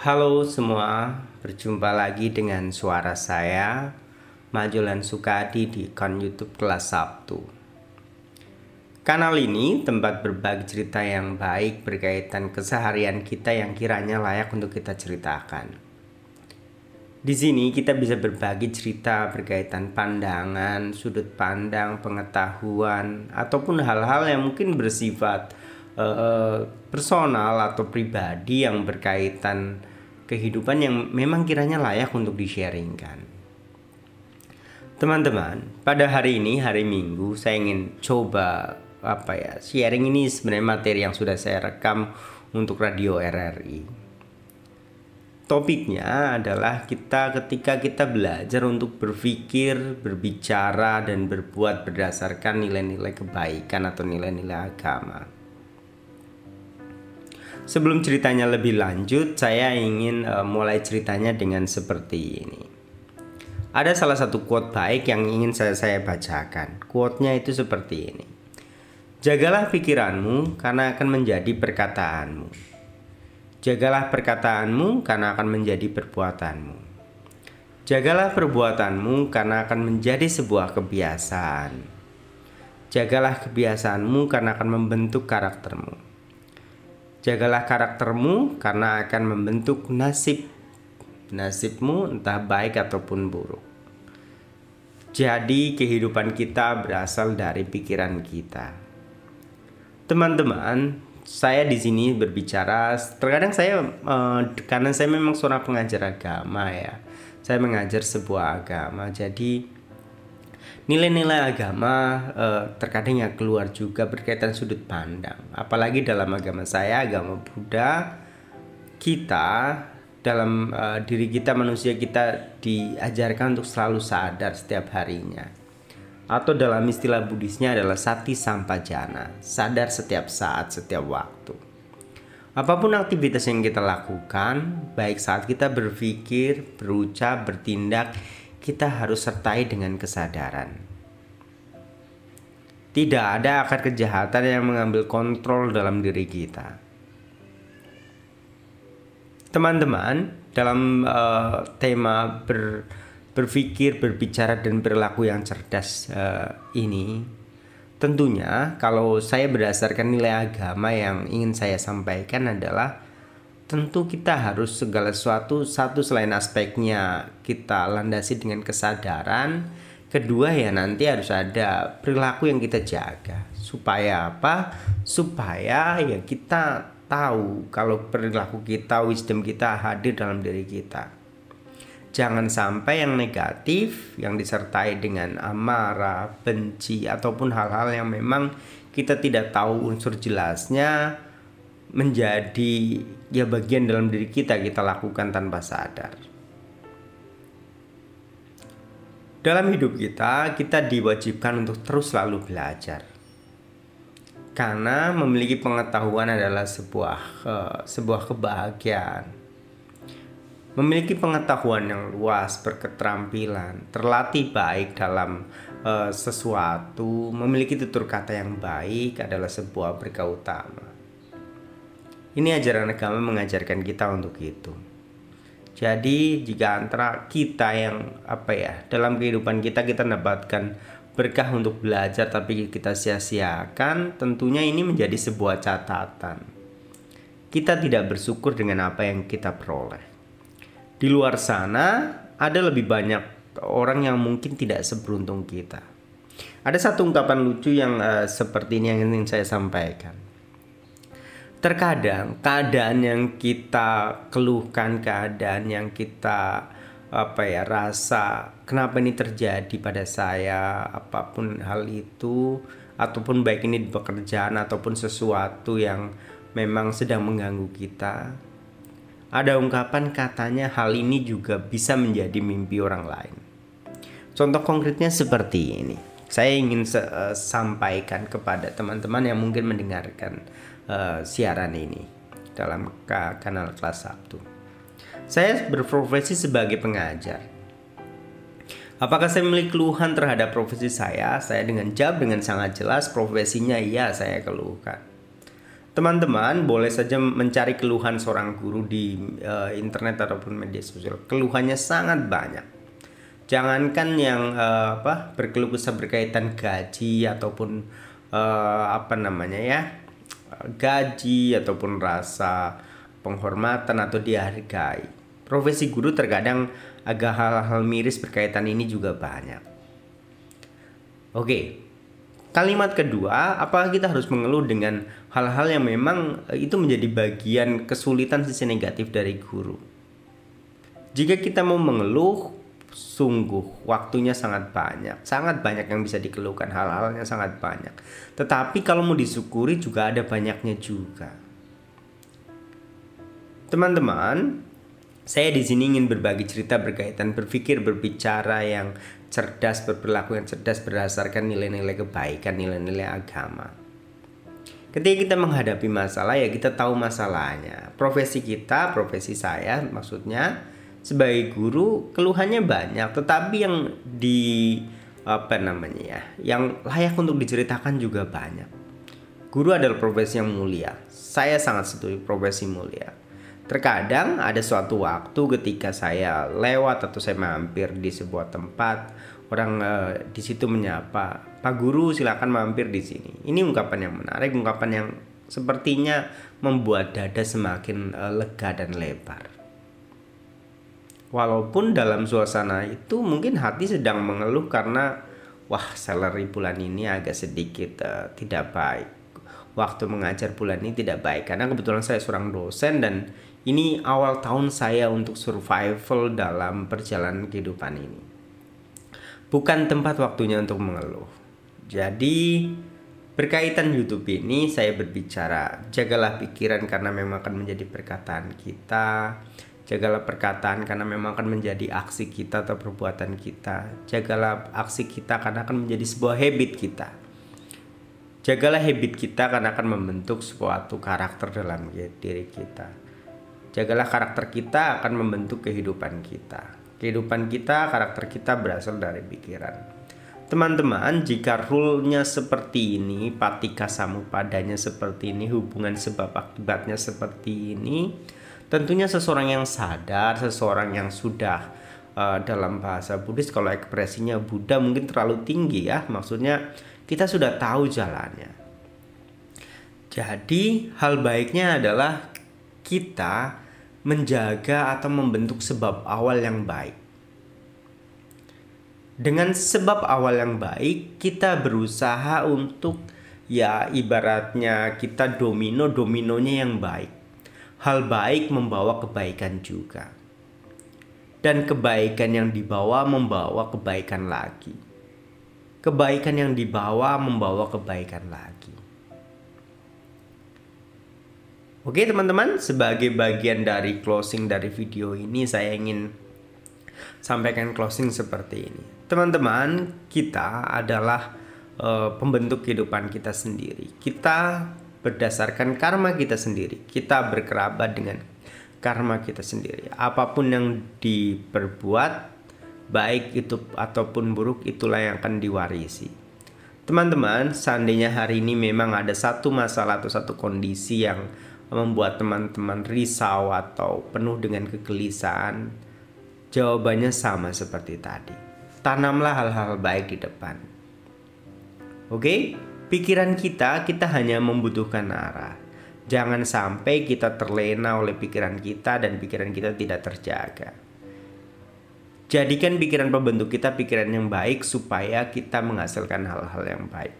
Halo semua, berjumpa lagi dengan suara saya, Majolan Sukadi di akun YouTube Kelas Sabtu. Kanal ini tempat berbagi cerita yang baik berkaitan keseharian kita yang kiranya layak untuk kita ceritakan. Di sini kita bisa berbagi cerita berkaitan pandangan, sudut pandang, pengetahuan, ataupun hal-hal yang mungkin bersifat personal atau pribadi yang berkaitan kehidupan yang memang kiranya layak untuk di-sharingkan. Teman-teman, pada hari ini, hari Minggu, saya ingin coba sharing ini sebenarnya materi yang sudah saya rekam untuk Radio RRI. Topiknya adalah ketika kita belajar untuk berpikir, berbicara, dan berbuat berdasarkan nilai-nilai kebaikan atau nilai-nilai agama. Sebelum ceritanya lebih lanjut, saya ingin mulai ceritanya dengan seperti ini. Ada salah satu quote baik yang ingin saya bacakan. Quote-nya itu seperti ini. Jagalah pikiranmu karena akan menjadi perkataanmu. Jagalah perkataanmu karena akan menjadi perbuatanmu. Jagalah perbuatanmu karena akan menjadi sebuah kebiasaan. Jagalah kebiasaanmu karena akan membentuk karaktermu. Jagalah karaktermu karena akan membentuk nasibmu entah baik ataupun buruk. Jadi kehidupan kita berasal dari pikiran kita. Teman-teman, saya di sini berbicara. Terkadang karena saya memang seorang pengajar agama ya. Saya mengajar sebuah agama. Jadi nilai-nilai agama terkadang yang keluar juga berkaitan sudut pandang. Apalagi dalam agama saya, agama Buddha, kita dalam diri kita manusia kita diajarkan untuk selalu sadar setiap harinya. Atau dalam istilah Buddhisnya adalah sati sampajana, sadar setiap saat, setiap waktu. Apapun aktivitas yang kita lakukan, baik saat kita berpikir, berucap, bertindak, kita harus sertai dengan kesadaran. Tidak ada akar kejahatan yang mengambil kontrol dalam diri kita. Teman-teman, dalam tema berpikir, berbicara, dan berlaku yang cerdas ini, tentunya kalau saya berdasarkan nilai agama yang ingin saya sampaikan adalah tentu kita harus segala sesuatu, satu selain aspeknya kita landasi dengan kesadaran, kedua ya nanti harus ada perilaku yang kita jaga. Supaya apa? Supaya ya kita tahu kalau perilaku kita, wisdom kita hadir dalam diri kita. Jangan sampai yang negatif yang disertai dengan amarah, benci, ataupun hal-hal yang memang kita tidak tahu unsur jelasnya menjadi bagian dalam diri kita lakukan tanpa sadar. Dalam hidup kita diwajibkan untuk terus selalu belajar. Karena memiliki pengetahuan adalah sebuah kebahagiaan. Memiliki pengetahuan yang luas, berketerampilan, terlatih baik dalam sesuatu, memiliki tutur kata yang baik adalah sebuah berkah utama. Ini ajaran agama mengajarkan kita untuk itu. Jadi jika antara kita yang dalam kehidupan kita dapatkan berkah untuk belajar tapi kita sia-siakan, tentunya ini menjadi sebuah catatan. Kita tidak bersyukur dengan apa yang kita peroleh. Di luar sana ada lebih banyak orang yang mungkin tidak seberuntung kita. Ada satu ungkapan lucu yang seperti ini yang ingin saya sampaikan. Terkadang keadaan yang kita keluhkan, keadaan yang kita rasa kenapa ini terjadi pada saya, apapun hal itu, ataupun baik ini di pekerjaan ataupun sesuatu yang memang sedang mengganggu kita, ada ungkapan katanya hal ini juga bisa menjadi mimpi orang lain. Contoh konkretnya seperti ini. Saya ingin sampaikan kepada teman-teman yang mungkin mendengarkan siaran ini dalam kanal Kelas Sabtu. Saya berprofesi sebagai pengajar. Apakah saya memiliki keluhan terhadap profesi saya? Saya dengan jawab dengan sangat jelas, profesinya iya saya keluhkan. Teman-teman boleh saja mencari keluhan seorang guru di internet ataupun media sosial. Keluhannya sangat banyak. Jangankan yang berkeluh kesah berkaitan gaji ataupun gaji ataupun rasa penghormatan atau dihargai. Profesi guru terkadang agak hal-hal miris berkaitan ini juga banyak. Oke. Kalimat kedua, apakah kita harus mengeluh dengan hal-hal yang memang itu menjadi bagian kesulitan sisi negatif dari guru? Jika kita mau mengeluh, sungguh waktunya sangat banyak yang bisa dikeluhkan, hal-halnya sangat banyak. Tetapi kalau mau disyukuri juga ada banyaknya juga. Teman-teman, saya di sini ingin berbagi cerita berkaitan berbicara yang cerdas, berperilaku yang cerdas berdasarkan nilai-nilai kebaikan, nilai-nilai agama. Ketika kita menghadapi masalah, ya kita tahu masalahnya. Profesi saya maksudnya sebagai guru, keluhannya banyak, tetapi yang yang layak untuk diceritakan juga banyak. Guru adalah profesi yang mulia. Saya sangat setuju profesi mulia. Terkadang ada suatu waktu ketika saya lewat atau saya mampir di sebuah tempat, orang di situ menyapa, "Pak Guru, silakan mampir di sini." Ini ungkapan yang menarik, ungkapan yang sepertinya membuat dada semakin lega dan lebar. Walaupun dalam suasana itu mungkin hati sedang mengeluh karena salary bulan ini agak sedikit tidak baik. Waktu mengajar bulan ini tidak baik karena kebetulan saya seorang dosen dan ini awal tahun saya untuk survival dalam perjalanan kehidupan ini. Bukan tempat waktunya untuk mengeluh. Jadi berkaitan YouTube ini saya berbicara, jagalah pikiran karena memang akan menjadi perkataan kita. Jagalah perkataan karena memang akan menjadi aksi kita atau perbuatan kita. Jagalah aksi kita karena akan menjadi sebuah habit kita. Jagalah habit kita karena akan membentuk suatu karakter dalam diri kita. Jagalah karakter kita akan membentuk kehidupan kita. Kehidupan kita, karakter kita berasal dari pikiran. Teman-teman, jika rule-nya seperti ini, patika samupadanya seperti ini, hubungan sebab akibatnya seperti ini, tentunya seseorang yang sadar, seseorang yang sudah dalam bahasa Buddhis, kalau ekspresinya Buddha mungkin terlalu tinggi ya, maksudnya kita sudah tahu jalannya. Jadi hal baiknya adalah kita menjaga atau membentuk sebab awal yang baik. Dengan sebab awal yang baik, kita berusaha untuk ibaratnya kita dominonya yang baik. Hal baik membawa kebaikan juga. Dan kebaikan yang dibawa membawa kebaikan lagi. Kebaikan yang dibawa membawa kebaikan lagi. Oke teman-teman, sebagai bagian dari closing dari video ini saya ingin sampaikan closing seperti ini. Teman-teman, kita adalah pembentuk kehidupan kita sendiri. Kita berdasarkan karma kita sendiri. Kita berkerabat dengan karma kita sendiri. Apapun yang diperbuat, baik itu ataupun buruk, itulah yang akan diwarisi. Teman-teman, seandainya hari ini memang ada satu masalah atau satu kondisi yang membuat teman-teman risau atau penuh dengan kegelisahan, jawabannya sama seperti tadi. Tanamlah hal-hal baik di depan. Oke? Pikiran kita hanya membutuhkan arah. Jangan sampai kita terlena oleh pikiran kita dan pikiran kita tidak terjaga. Jadikan pikiran pembentuk kita pikiran yang baik supaya kita menghasilkan hal-hal yang baik.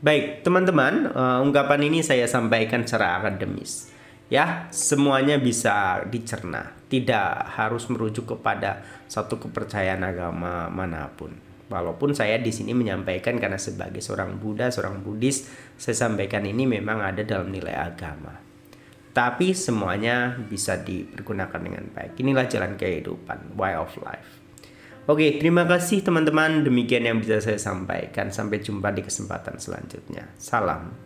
Baik, teman-teman, ungkapan ini saya sampaikan secara akademis. Ya, semuanya bisa dicerna, tidak harus merujuk kepada satu kepercayaan agama manapun. Walaupun saya di sini menyampaikan karena sebagai seorang Buddha, seorang Buddhis, saya sampaikan ini memang ada dalam nilai agama. Tapi semuanya bisa dipergunakan dengan baik. Inilah jalan kehidupan, way of life. Oke, terima kasih teman-teman. Demikian yang bisa saya sampaikan. Sampai jumpa di kesempatan selanjutnya. Salam.